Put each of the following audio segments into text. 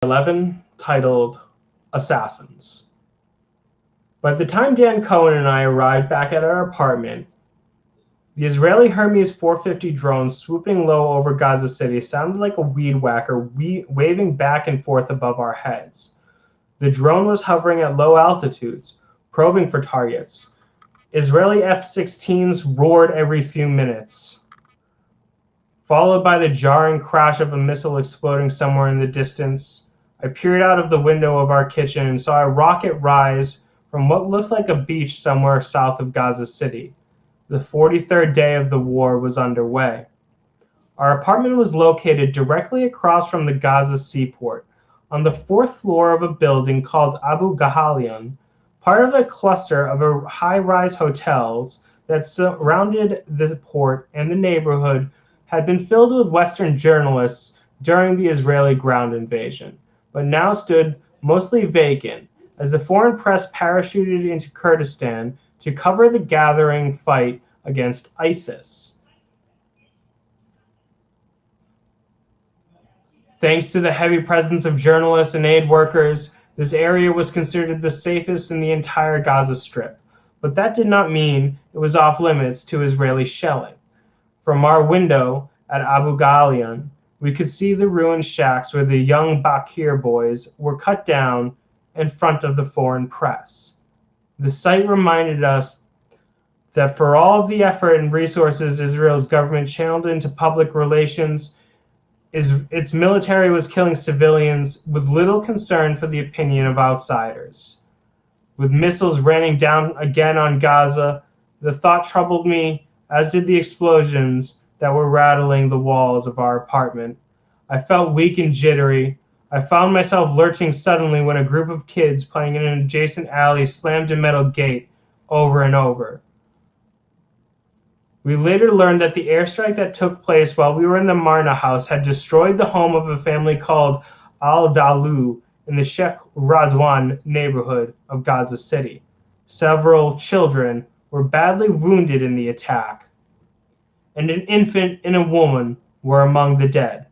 11, titled Assassins. By the time Dan Cohen and I arrived back at our apartment, the Israeli Hermes 450 drone swooping low over Gaza City sounded like a weed whacker waving back and forth above our heads. The drone was hovering at low altitudes, probing for targets. Israeli F-16s roared every few minutes, followed by the jarring crash of a missile exploding somewhere in the distance. I peered out of the window of our kitchen and saw a rocket rise from what looked like a beach somewhere south of Gaza City. The 43rd day of the war was underway. Our apartment was located directly across from the Gaza seaport, on the fourth floor of a building called Abu Ghalian, part of a cluster of high-rise hotels that surrounded the port, and the neighborhood had been filled with Western journalists during the Israeli ground invasion, but now stood mostly vacant as the foreign press parachuted into Kurdistan to cover the gathering fight against ISIS. Thanks to the heavy presence of journalists and aid workers, this area was considered the safest in the entire Gaza Strip, but that did not mean it was off limits to Israeli shelling. From our window at Abu Ghalian, we could see the ruined shacks where the young Bakir boys were cut down in front of the foreign press. The sight reminded us that for all of the effort and resources Israel's government channeled into public relations, its military was killing civilians with little concern for the opinion of outsiders. With missiles raining down again on Gaza, the thought troubled me, as did the explosions that were rattling the walls of our apartment. I felt weak and jittery. I found myself lurching suddenly when a group of kids playing in an adjacent alley slammed a metal gate over and over. We later learned that the airstrike that took place while we were in the Marna house had destroyed the home of a family called Al-Dalu in the Sheikh Radwan neighborhood of Gaza City. Several children were badly wounded in the attack, and an infant and a woman were among the dead.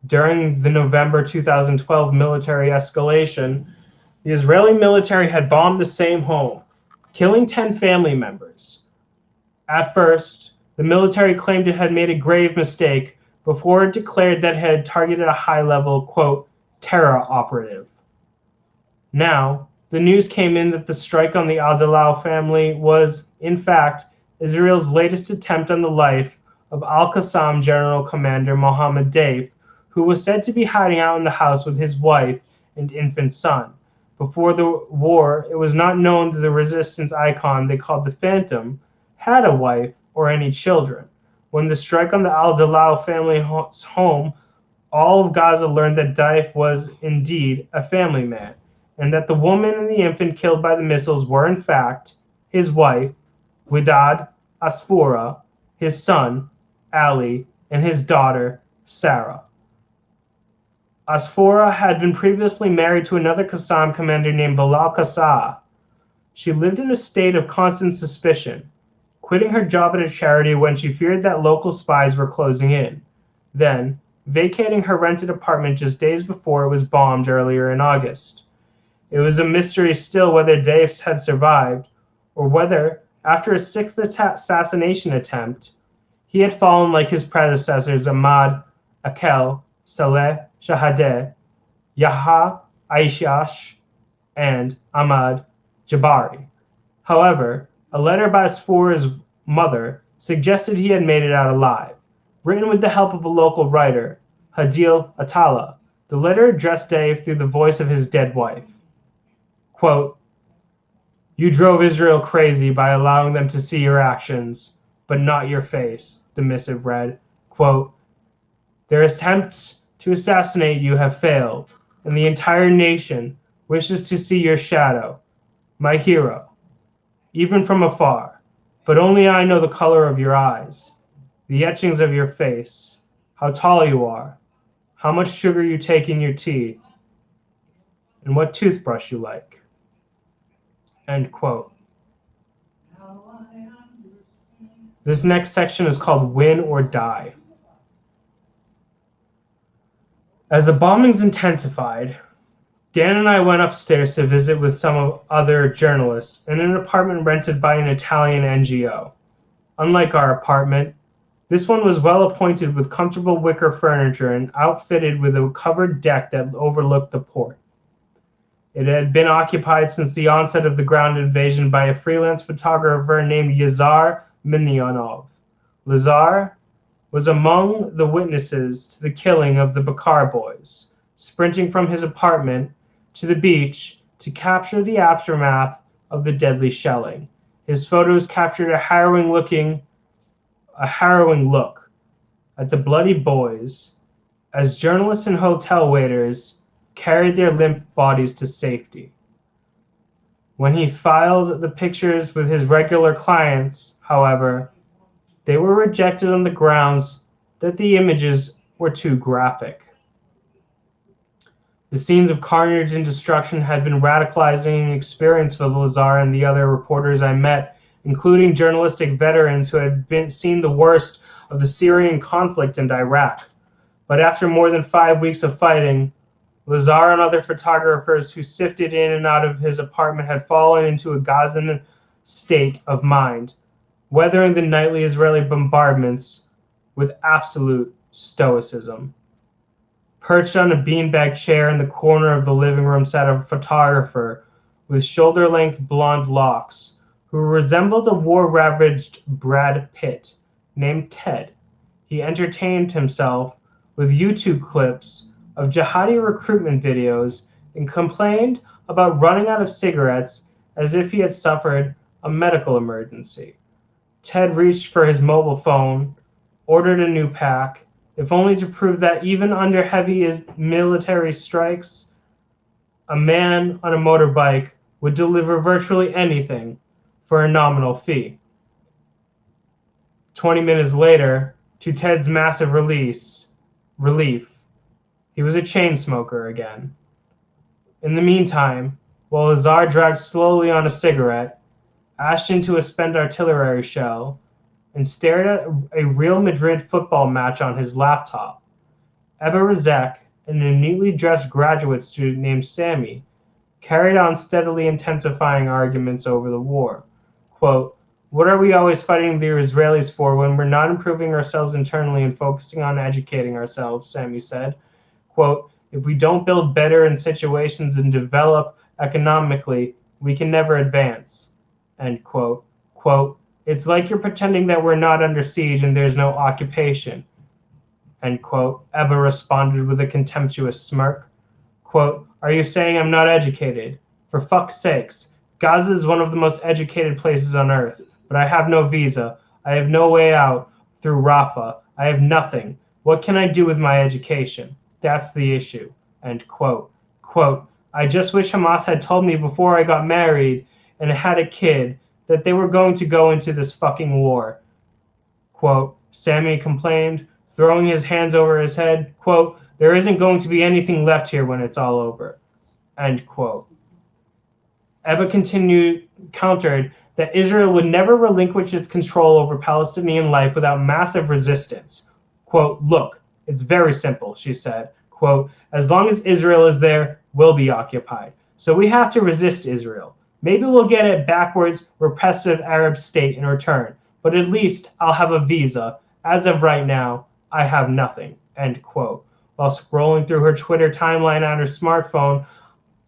During the November 2012 military escalation, the Israeli military had bombed the same home, killing 10 family members. At first, the military claimed it had made a grave mistake before it declared that it had targeted a high-level, quote, terror operative. Now, the news came in that the strike on the Al-Dalal family was, in fact, Israel's latest attempt on the life of Al-Qassam General Commander Mohammed Deif, who was said to be hiding out in the house with his wife and infant son. Before the war, it was not known that the resistance icon they called the Phantom had a wife or any children. When the strike on the Al-Dalal family's home, all of Gaza learned that Deif was indeed a family man, and that the woman and the infant killed by the missiles were in fact his wife, Widad Asfoura, his son, Ali, and his daughter, Sarah. Asfoura had been previously married to another Qassam commander named Bilal Qassah. She lived in a state of constant suspicion, quitting her job at a charity when she feared that local spies were closing in, then vacating her rented apartment just days before it was bombed earlier in August. It was a mystery still whether Deif had survived, or whether, after a sixth assassination attempt, he had fallen like his predecessors Ahmad Akel, Saleh Shahadeh, Yahya Aishash, and Ahmad Jabari. However, a letter by Asfoura's mother suggested he had made it out alive. Written with the help of a local writer, Hadil Atala, the letter addressed Deif through the voice of his dead wife. Quote, "You drove Israel crazy by allowing them to see your actions, but not your face," the missive read. Quote, "Their attempts to assassinate you have failed, and the entire nation wishes to see your shadow, my hero, even from afar. But only I know the color of your eyes, the etchings of your face, how tall you are, how much sugar you take in your tea, and what toothbrush you like." End quote. This next section is called Win or Die. As the bombings intensified, Dan and I went upstairs to visit with some other journalists in an apartment rented by an Italian NGO. Unlike our apartment, this one was well appointed with comfortable wicker furniture and outfitted with a covered deck that overlooked the port. It had been occupied since the onset of the ground invasion by a freelance photographer named Yazar Minyonov. Lazar was among the witnesses to the killing of the Bakar boys, sprinting from his apartment to the beach to capture the aftermath of the deadly shelling. His photos captured a harrowing look at the bloody boys as journalists and hotel waiters carried their limp bodies to safety. When he filed the pictures with his regular clients, however, they were rejected on the grounds that the images were too graphic. The scenes of carnage and destruction had been radicalizing experience for Lazar and the other reporters I met, including journalistic veterans who had seen the worst of the Syrian conflict in Iraq. But after more than 5 weeks of fighting, Lazar and other photographers who sifted in and out of his apartment had fallen into a Gazan state of mind, weathering the nightly Israeli bombardments with absolute stoicism. Perched on a beanbag chair in the corner of the living room sat a photographer with shoulder-length blonde locks who resembled a war-ravaged Brad Pitt named Ted. He entertained himself with YouTube clips of jihadi recruitment videos and complained about running out of cigarettes as if he had suffered a medical emergency. Ted reached for his mobile phone, ordered a new pack, if only to prove that even under heavy military strikes, a man on a motorbike would deliver virtually anything for a nominal fee. 20 minutes later, to Ted's massive relief, he was a chain smoker again. In the meantime, while Lazar dragged slowly on a cigarette, ashed into a spent artillery shell, and stared at a Real Madrid football match on his laptop, Ebba Razek and a neatly dressed graduate student named Sammy carried on steadily intensifying arguments over the war. Quote, "What are we always fighting the Israelis for when we're not improving ourselves internally and focusing on educating ourselves," Sammy said. Quote, "If we don't build better in situations and develop economically, we can never advance." End quote. Quote, "It's like you're pretending that we're not under siege and there's no occupation." End quote. Ebba responded with a contemptuous smirk. Quote, "Are you saying I'm not educated? For fuck's sakes, Gaza is one of the most educated places on earth, but I have no visa. I have no way out through Rafah. I have nothing. What can I do with my education? That's the issue." End quote. Quote, "I just wish Hamas had told me before I got married and had a kid that they were going to go into this fucking war." Quote, Sammy complained, throwing his hands over his head. Quote, "There isn't going to be anything left here when it's all over." End quote. Ebba countered that Israel would never relinquish its control over Palestinian life without massive resistance. Quote, "Look, it's very simple," she said. Quote, "As long as Israel is there, we'll be occupied. So we have to resist Israel. Maybe we'll get a backwards, repressive Arab state in return, but at least I'll have a visa. As of right now, I have nothing." End quote. While scrolling through her Twitter timeline on her smartphone,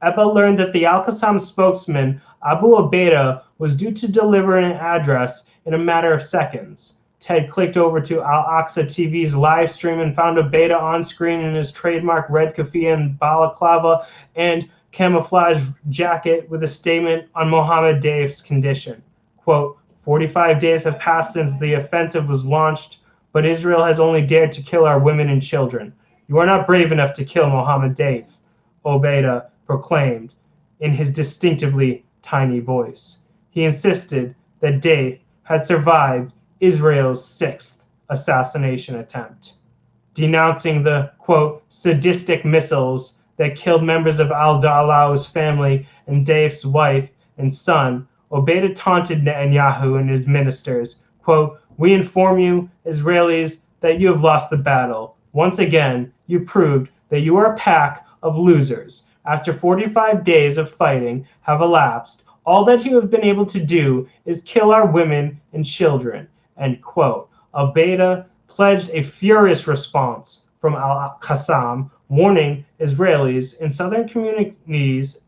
Ebba learned that the Al-Qassam spokesman, Abu Obaida, was due to deliver an address in a matter of seconds. Ted clicked over to Al-Aqsa TV's live stream and found Obaida on screen in his trademark red keffiyeh and balaclava and camouflage jacket with a statement on Mohammed Deif's condition. Quote, 45 days have passed since the offensive was launched, but Israel has only dared to kill our women and children. You are not brave enough to kill Mohammed Deif, Obaida proclaimed in his distinctively tiny voice. He insisted that Deif had survived Israel's 6th assassination attempt. Denouncing the, quote, sadistic missiles that killed members of al-Da'law's family and Deif's wife and son, Obaida taunted Netanyahu and his ministers, quote, "We inform you, Israelis, that you have lost the battle. Once again, you proved that you are a pack of losers. After 45 days of fighting have elapsed, all that you have been able to do is kill our women and children." End quote. Al-Baida pledged a furious response from Al-Qassam, warning Israelis in southern communities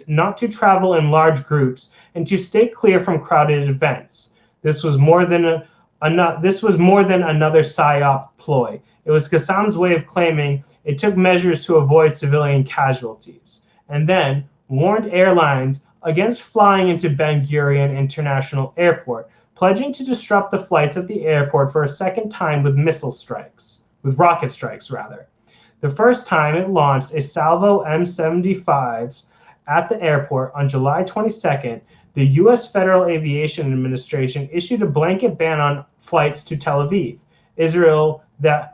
not to travel in large groups and to stay clear from crowded events. This was more than another PSYOP ploy. It was Qassam's way of claiming it took measures to avoid civilian casualties, and then warned airlines against flying into Ben Gurion International Airport, pledging to disrupt the flights at the airport for a second time with rocket strikes rather. The first time it launched a salvo M75s at the airport on July 22nd, the U.S. Federal Aviation Administration issued a blanket ban on flights to Tel Aviv, Israel that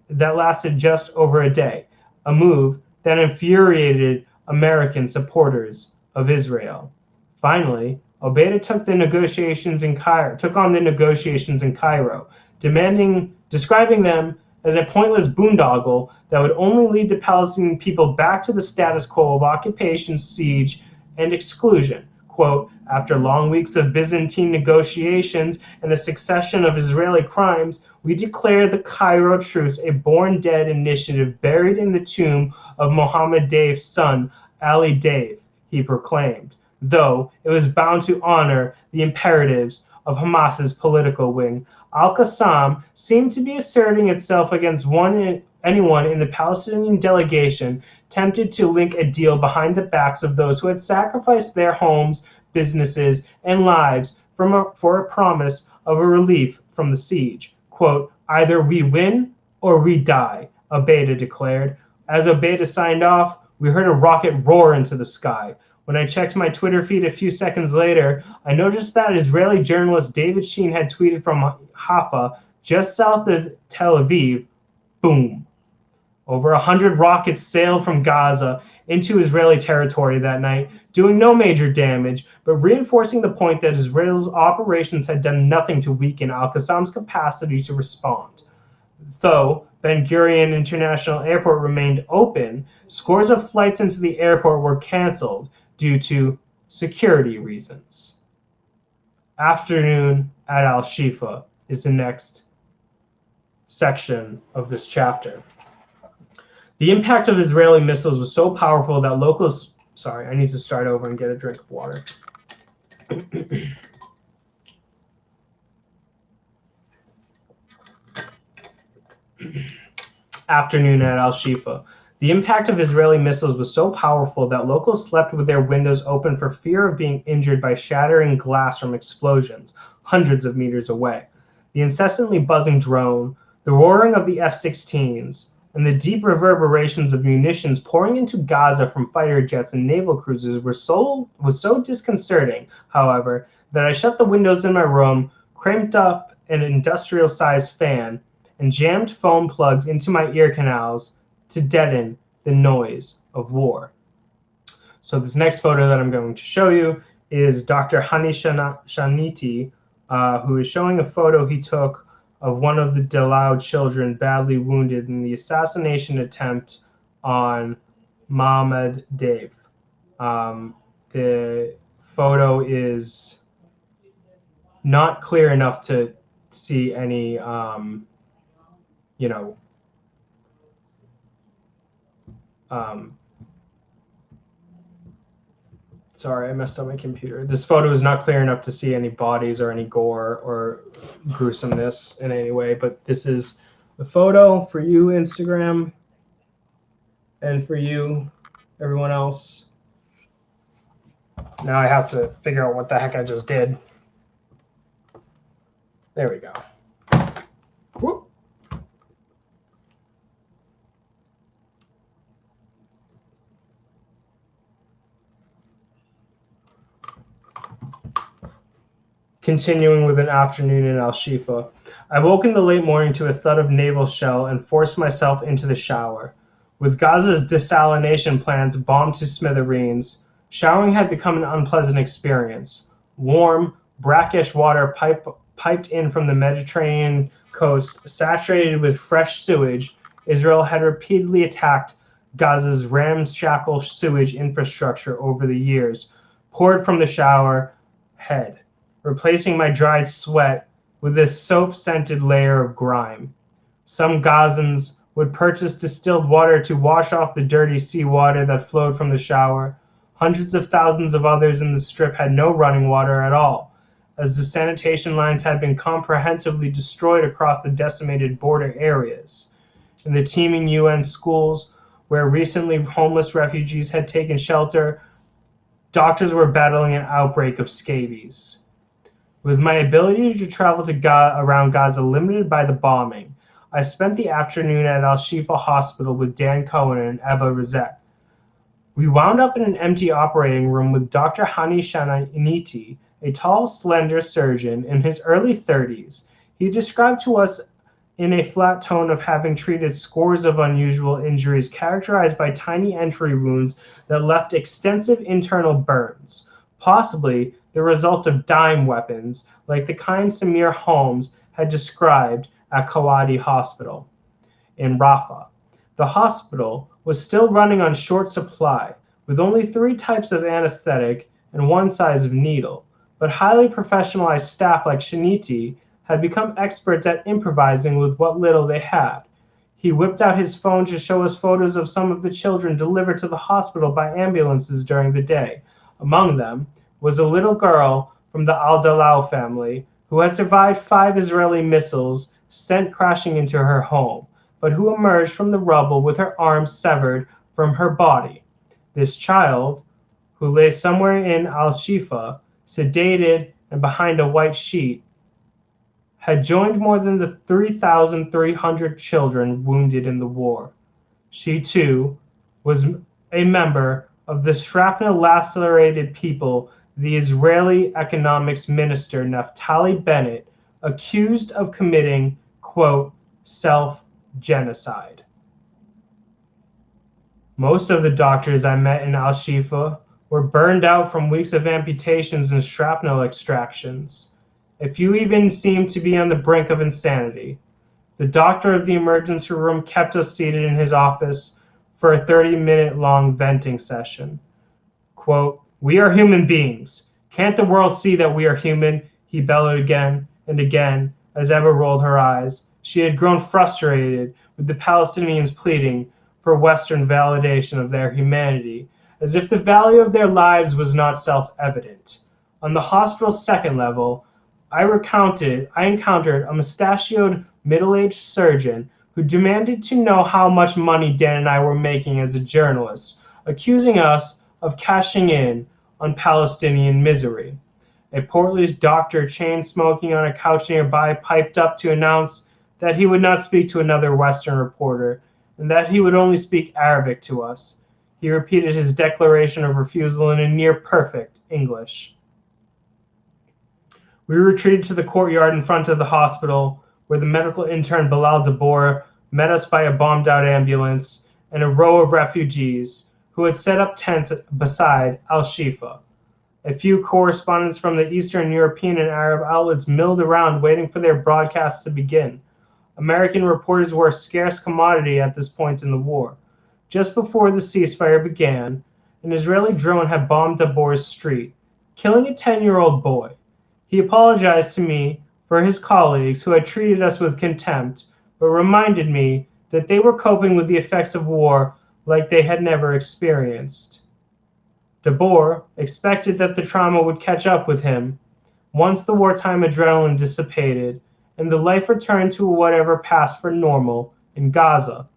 lasted just over a day, a move that infuriated American supporters of Israel. Finally, Al-Baida took on the negotiations in Cairo, describing them as a pointless boondoggle that would only lead the Palestinian people back to the status quo of occupation, siege, and exclusion. Quote, "After long weeks of Byzantine negotiations and a succession of Israeli crimes, we declare the Cairo Truce a born dead initiative buried in the tomb of Mohammed Deif's son, Ali Deif," he proclaimed, though it was bound to honor the imperatives of Hamas's political wing. Al-Qassam seemed to be asserting itself against anyone in the Palestinian delegation tempted to link a deal behind the backs of those who had sacrificed their homes, businesses, and lives for a promise of a relief from the siege. Quote, "Either we win or we die," Al-Baida declared. As Al-Baida signed off, we heard a rocket roar into the sky. When I checked my Twitter feed a few seconds later, I noticed that Israeli journalist David Sheen had tweeted from Haifa, just south of Tel Aviv, boom. Over 100 rockets sailed from Gaza into Israeli territory that night, doing no major damage, but reinforcing the point that Israel's operations had done nothing to weaken Al-Qassam's capacity to respond. Though Ben Gurion International Airport remained open, scores of flights into the airport were canceled due to security reasons. Afternoon at Al-Shifa is the next section of this chapter. The impact of Israeli missiles was so powerful that locals... Sorry, I need to start over and get a drink of water. Afternoon at Al-Shifa. The impact of Israeli missiles was so powerful that locals slept with their windows open for fear of being injured by shattering glass from explosions hundreds of meters away. The incessantly buzzing drone, the roaring of the F-16s, and the deep reverberations of munitions pouring into Gaza from fighter jets and naval cruisers was so disconcerting, however, that I shut the windows in my room, cranked up an industrial-sized fan, and jammed foam plugs into my ear canals to deaden the noise of war. So this next photo that I'm going to show you is Dr. Hani Shaniti, who is showing a photo he took of one of the Delaud children badly wounded in the assassination attempt on Mohammed Deif. The photo is not clear enough to see any, sorry, I messed up my computer. This photo is not clear enough to see any bodies or any gore or gruesomeness in any way, but this is the photo for you, Instagram, and for you, everyone else. Now I have to figure out what the heck I just did. There we go. Whoop. Continuing with an afternoon in Al-Shifa. I woke in the late morning to a thud of naval shell and forced myself into the shower. With Gaza's desalination plants bombed to smithereens, showering had become an unpleasant experience. Warm, brackish water piped in from the Mediterranean coast, saturated with fresh sewage, Israel had repeatedly attacked Gaza's ramshackle sewage infrastructure over the years, poured from the shower head, replacing my dried sweat with a soap-scented layer of grime. Some Gazans would purchase distilled water to wash off the dirty seawater that flowed from the shower. Hundreds of thousands of others in the strip had no running water at all, as the sanitation lines had been comprehensively destroyed across the decimated border areas. In the teeming UN schools, where recently homeless refugees had taken shelter, doctors were battling an outbreak of scabies. With my ability to travel around Gaza limited by the bombing, I spent the afternoon at Shifa Hospital with Dan Cohen and Eva Rizek. We wound up in an empty operating room with Dr. Hani Shaniti, a tall, slender surgeon in his early 30s. He described to us in a flat tone of having treated scores of unusual injuries characterized by tiny entry wounds that left extensive internal burns, possibly the result of dime weapons like the kind Samir Holmes had described at Kawadi Hospital in Rafah. The hospital was still running on short supply, with only 3 types of anesthetic and 1 size of needle, but highly professionalized staff like Shaniti had become experts at improvising with what little they had. He whipped out his phone to show us photos of some of the children delivered to the hospital by ambulances during the day. Among them was a little girl from the Al-Dalal family who had survived 5 Israeli missiles sent crashing into her home, but who emerged from the rubble with her arms severed from her body. This child, who lay somewhere in Al-Shifa, sedated and behind a white sheet, had joined more than the 3,300 children wounded in the war. She, too, was a member of the shrapnel-lacerated people the Israeli economics minister Naftali Bennett accused of committing, quote, self-genocide. Most of the doctors I met in Al-Shifa were burned out from weeks of amputations and shrapnel extractions. A few even seemed to be on the brink of insanity. The doctor of the emergency room kept us seated in his office for a 30-minute-long venting session. Quote, "We are human beings. Can't the world see that we are human?" he bellowed again and again as Eva rolled her eyes. She had grown frustrated with the Palestinians pleading for Western validation of their humanity, as if the value of their lives was not self-evident. On the hospital's second level, I encountered a mustachioed, middle-aged surgeon who demanded to know how much money Dan and I were making as a journalist, accusing us of cashing in on Palestinian misery. A portly doctor, chain-smoking on a couch nearby, piped up to announce that he would not speak to another Western reporter, and that he would only speak Arabic to us. He repeated his declaration of refusal in a near-perfect English. We retreated to the courtyard in front of the hospital, where the medical intern Bilal Dabor met us by a bombed-out ambulance and a row of refugees who had set up tents beside Al-Shifa. A few correspondents from the Eastern European and Arab outlets milled around waiting for their broadcasts to begin. American reporters were a scarce commodity at this point in the war. Just before the ceasefire began, an Israeli drone had bombed Dabor's street, killing a 10-year-old boy. He apologized to me for his colleagues who had treated us with contempt, but reminded me that they were coping with the effects of war like they had never experienced. Dabor expected that the trauma would catch up with him once the wartime adrenaline dissipated and the life returned to whatever passed for normal in Gaza.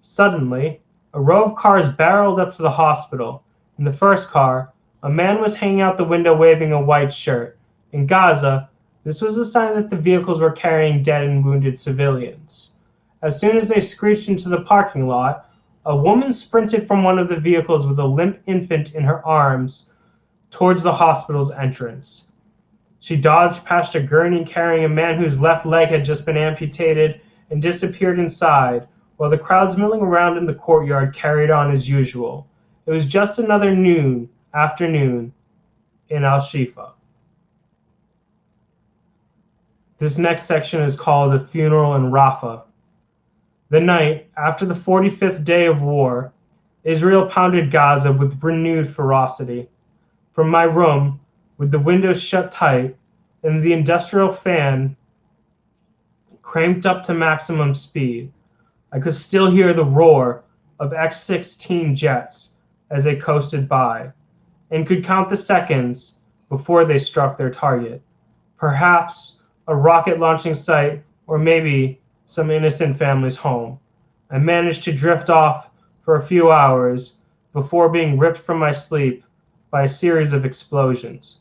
Suddenly, a row of cars barreled up to the hospital. In the first car, a man was hanging out the window waving a white shirt. In Gaza, this was a sign that the vehicles were carrying dead and wounded civilians. As soon as they screeched into the parking lot, a woman sprinted from one of the vehicles with a limp infant in her arms towards the hospital's entrance. She dodged past a gurney carrying a man whose left leg had just been amputated and disappeared inside, while the crowds milling around in the courtyard carried on as usual. It was just another afternoon in Al-Shifa. This next section is called The Funeral in Rafah. The night after the 45th day of war, Israel pounded Gaza with renewed ferocity. From my room, with the windows shut tight and the industrial fan cranked up to maximum speed, I could still hear the roar of X-16 jets as they coasted by, and could count the seconds before they struck their target. Perhaps a rocket launching site, or maybe some innocent family's home. I managed to drift off for a few hours before being ripped from my sleep by a series of explosions.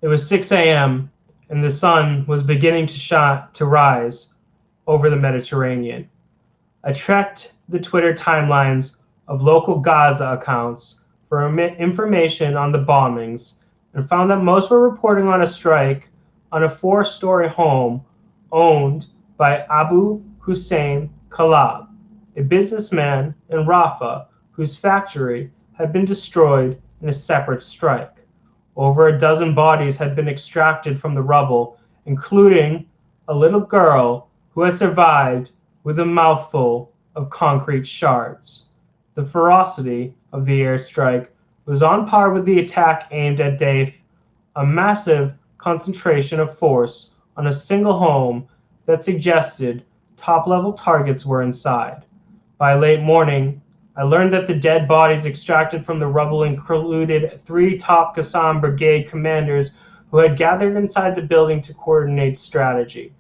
It was 6 a.m., and the sun was beginning to rise over the Mediterranean. I checked the Twitter timelines of local Gaza accounts for information on the bombings and found that most were reporting on a strike on a 4-story home owned by Abu Hussein Kalab, a businessman in Rafah whose factory had been destroyed in a separate strike. Over a dozen bodies had been extracted from the rubble, including a little girl who had survived with a mouthful of concrete shards. The ferocity of the airstrike was on par with the attack aimed at Daif, a massive concentration of force on a single home that suggested top-level targets were inside. By late morning, I learned that the dead bodies extracted from the rubble included 3 top Qassam Brigade commanders who had gathered inside the building to coordinate strategy.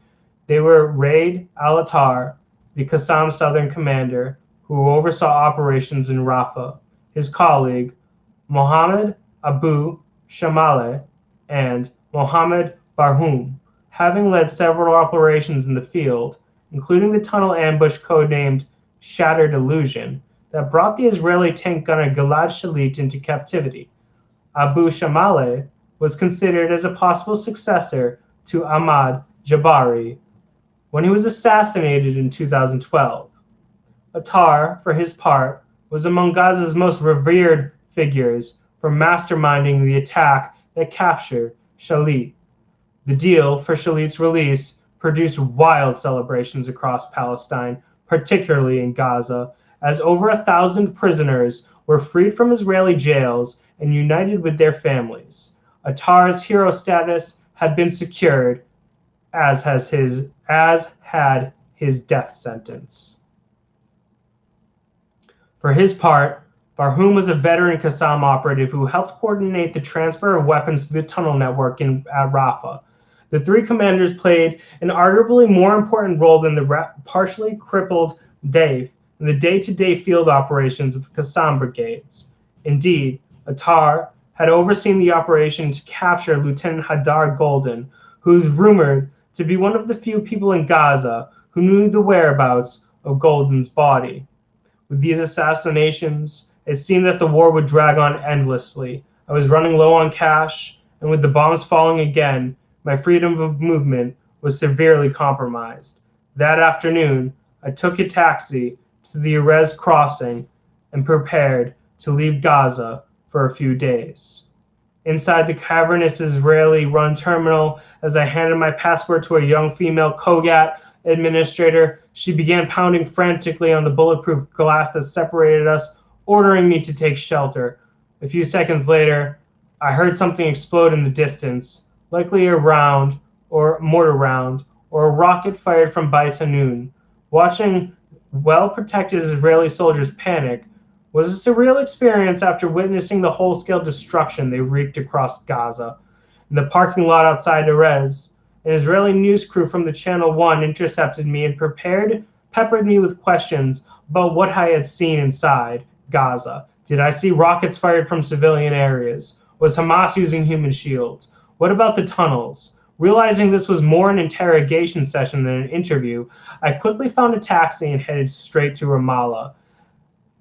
They were Raid al-Attar, the Qassam Southern commander, who oversaw operations in Rafah, his colleague, Mohammed Abu Shamale, and Mohammed Barhoum, having led several operations in the field, including the tunnel ambush codenamed Shattered Illusion, that brought the Israeli tank gunner Gilad Shalit into captivity. Abu Shamale was considered as a possible successor to Ahmad Jabari when he was assassinated in 2012. Attar, for his part, was among Gaza's most revered figures for masterminding the attack that captured Shalit. The deal for Shalit's release produced wild celebrations across Palestine, particularly in Gaza, as over 1,000 prisoners were freed from Israeli jails and united with their families. Attar's hero status had been secured, as had his death sentence. For his part, Barhoum was a veteran Qassam operative who helped coordinate the transfer of weapons through the tunnel network at Rafah. The 3 commanders played an arguably more important role than the partially crippled Daif in the day-to-day field operations of the Qassam brigades. Indeed, Attar had overseen the operation to capture Lieutenant Hadar Golden, who is rumored to be one of the few people in Gaza who knew the whereabouts of Golden's body. With these assassinations, it seemed that the war would drag on endlessly. I was running low on cash, and with the bombs falling again, my freedom of movement was severely compromised. That afternoon, I took a taxi to the Erez crossing and prepared to leave Gaza for a few days. Inside the cavernous Israeli-run terminal, as I handed my passport to a young female Kogat administrator, she began pounding frantically on the bulletproof glass that separated us, ordering me to take shelter. A few seconds later, I heard something explode in the distance, likely a round or mortar round or a rocket fired from Beit Hanun. Watching well-protected Israeli soldiers panic was a surreal experience after witnessing the whole-scale destruction they wreaked across Gaza. In the parking lot outside Erez, an Israeli news crew from the Channel 1 intercepted me and peppered me with questions about what I had seen inside Gaza. Did I see rockets fired from civilian areas? Was Hamas using human shields? What about the tunnels? Realizing this was more an interrogation session than an interview, I quickly found a taxi and headed straight to Ramallah.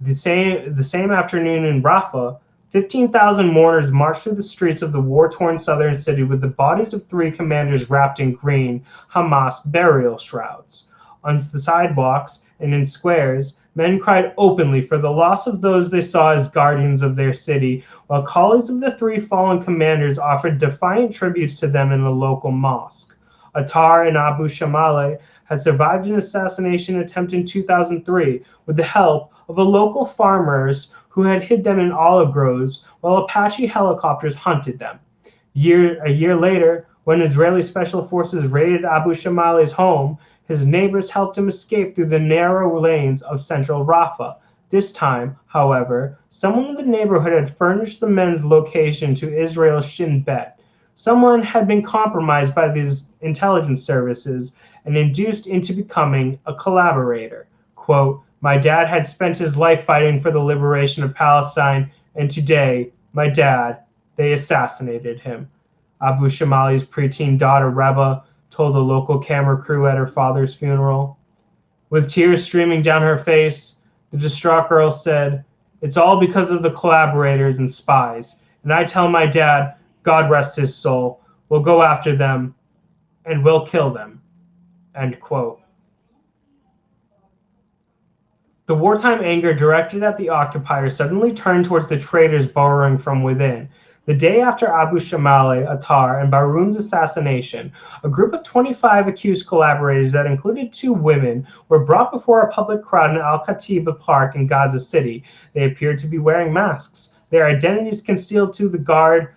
The same afternoon in Rafah, 15,000 mourners marched through the streets of the war-torn southern city with the bodies of 3 commanders wrapped in green Hamas burial shrouds. On the sidewalks and in squares, men cried openly for the loss of those they saw as guardians of their city, while colleagues of the 3 fallen commanders offered defiant tributes to them in a local mosque. Attar and Abu Shamale had survived an assassination attempt in 2003 with the help of local farmers who had hid them in olive groves while Apache helicopters hunted them. A year later, when Israeli special forces raided Abu Shamale's home, his neighbors helped him escape through the narrow lanes of central Rafah. This time, however, someone in the neighborhood had furnished the men's location to Israel's Shin Bet. Someone had been compromised by these intelligence services and induced into becoming a collaborator. Quote, "My dad had spent his life fighting for the liberation of Palestine, and today, my dad, they assassinated him." Abu Shamali's preteen daughter, Reba, told a local camera crew at her father's funeral. With tears streaming down her face, the distraught girl said, "It's all because of the collaborators and spies. And I tell my dad, God rest his soul, we'll go after them and we'll kill them." End quote. The wartime anger directed at the occupiers suddenly turned towards the traitors burrowing from within. The day after Abu Shamale, Attar, and Baroun's assassination, a group of 25 accused collaborators that included 2 women were brought before a public crowd in Al-Katiba Park in Gaza City. They appeared to be wearing masks, their identities concealed to guard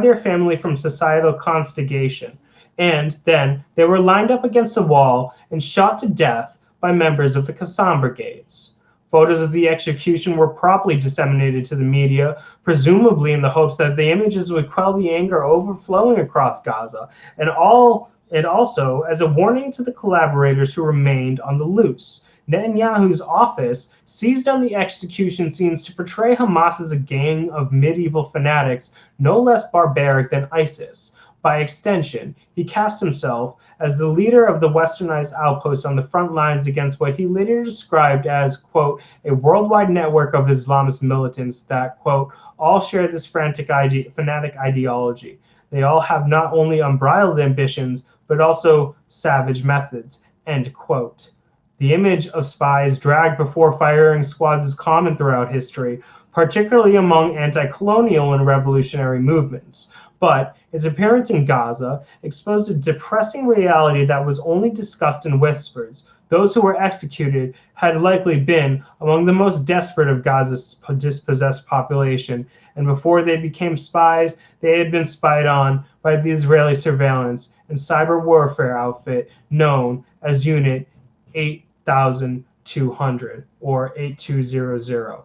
their family from societal constigation. And then they were lined up against a wall and shot to death by members of the Qassam brigades. Photos of the execution were promptly disseminated to the media, presumably in the hopes that the images would quell the anger overflowing across Gaza, and also as a warning to the collaborators who remained on the loose. Netanyahu's office seized on the execution scenes to portray Hamas as a gang of medieval fanatics no less barbaric than ISIS. By extension, he cast himself as the leader of the westernized outpost on the front lines against what he later described as, quote, "a worldwide network of Islamist militants that, quote, all share this fanatic ideology. They all have not only unbridled ambitions, but also savage methods," end quote. The image of spies dragged before firing squads is common throughout history, particularly among anti-colonial and revolutionary movements. But its appearance in Gaza exposed a depressing reality that was only discussed in whispers. Those who were executed had likely been among the most desperate of Gaza's dispossessed population, and before they became spies, they had been spied on by the Israeli surveillance and cyber warfare outfit known as Unit 8200 or 8200.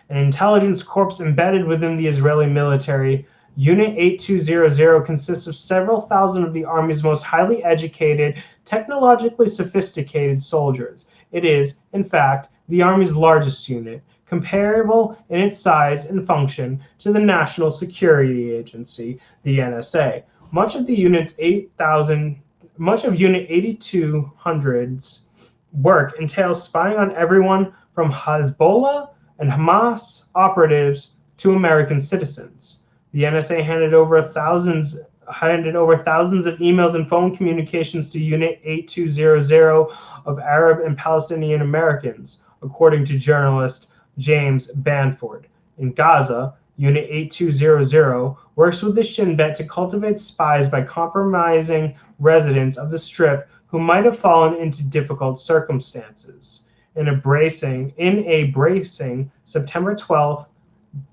An intelligence corps embedded within the Israeli military. Unit 8200 consists of several thousand of the Army's most highly educated, technologically sophisticated soldiers. It is, in fact, the Army's largest unit, comparable in its size and function to the National Security Agency, the NSA. Much of Unit 8200's work entails spying on everyone from Hezbollah and Hamas operatives to American citizens. The NSA handed over thousands of emails and phone communications to Unit 8200 of Arab and Palestinian Americans, according to journalist James Banford. In Gaza, Unit 8200 works with the Shin Bet to cultivate spies by compromising residents of the Strip who might have fallen into difficult circumstances. In a bracing September 12,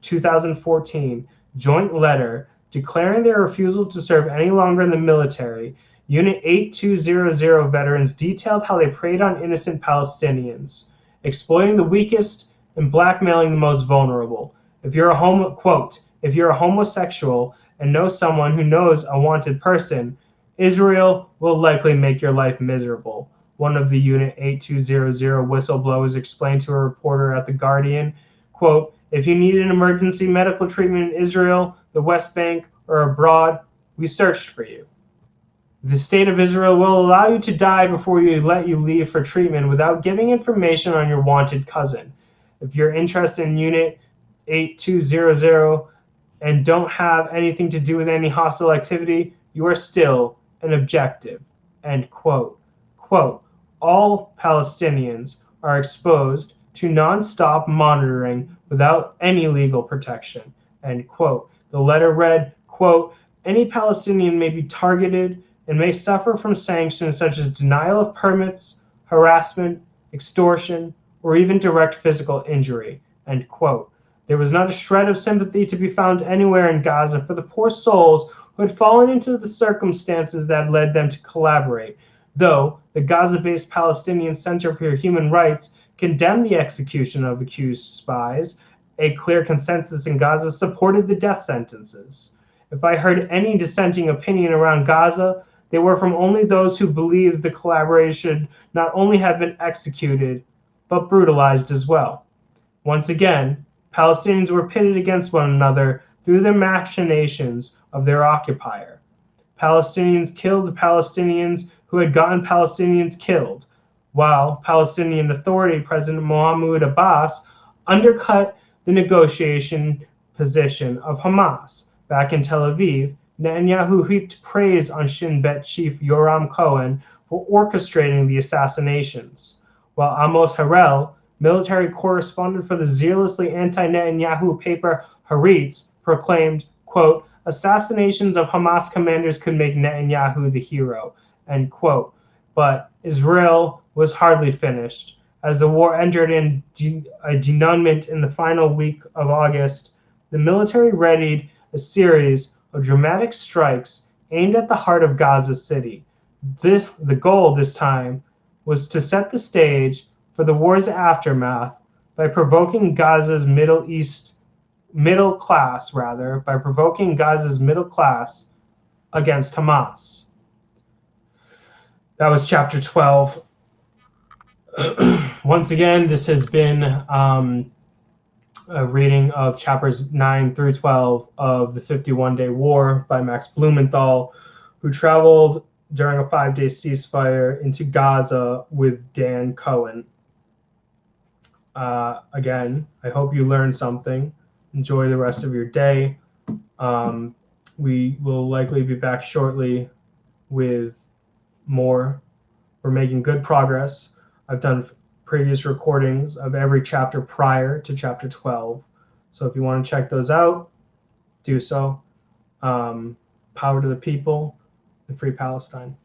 2014, joint letter declaring their refusal to serve any longer in the military, Unit 8200 veterans detailed how they preyed on innocent Palestinians, exploiting the weakest and blackmailing the most vulnerable. If you're a homosexual and know someone who knows a wanted person, Israel will likely make your life miserable. One of the Unit 8200 whistleblowers explained to a reporter at The Guardian, quote, "If you need an emergency medical treatment in Israel, the West Bank, or abroad, we searched for you. The state of Israel will allow you to die before you let you leave for treatment without giving information on your wanted cousin. If you're interested in Unit 8200 and don't have anything to do with any hostile activity, you are still an objective," end quote. Quote, "All Palestinians are exposed to non-stop monitoring without any legal protection," end quote. The letter read, quote, "Any Palestinian may be targeted and may suffer from sanctions such as denial of permits, harassment, extortion, or even direct physical injury." End quote. There was not a shred of sympathy to be found anywhere in Gaza for the poor souls who had fallen into the circumstances that led them to collaborate, though the Gaza-based Palestinian Center for Human Rights condemned the execution of accused spies. A clear consensus in Gaza supported the death sentences. If I heard any dissenting opinion around Gaza, they were from only those who believed the collaboration not only had been executed, but brutalized as well. Once again, Palestinians were pitted against one another through the machinations of their occupier. Palestinians killed Palestinians who had gotten Palestinians killed, while Palestinian Authority President Mahmoud Abbas undercut the negotiation position of Hamas. Back in Tel Aviv, Netanyahu heaped praise on Shin Bet chief Yoram Cohen for orchestrating the assassinations, while Amos Harel, military correspondent for the zealously anti-Netanyahu paper Haaretz, proclaimed, quote, "Assassinations of Hamas commanders could make Netanyahu the hero," end quote. But Israel was hardly finished. As the war entered in a denouement in the final week of August, the military readied a series of dramatic strikes aimed at the heart of Gaza City. The goal this time was to set the stage for the war's aftermath by provoking Gaza's middle class against Hamas. That was chapter 12. Once again, this has been a reading of chapters 9 through 12 of The 51-Day War by Max Blumenthal, who traveled during a 5-day ceasefire into Gaza with Dan Cohen. Again, I hope you learned something. Enjoy the rest of your day. We will likely be back shortly with more. We're making good progress. I've done previous recordings of every chapter prior to chapter 12. So if you want to check those out, do so. Power to the people and free Palestine.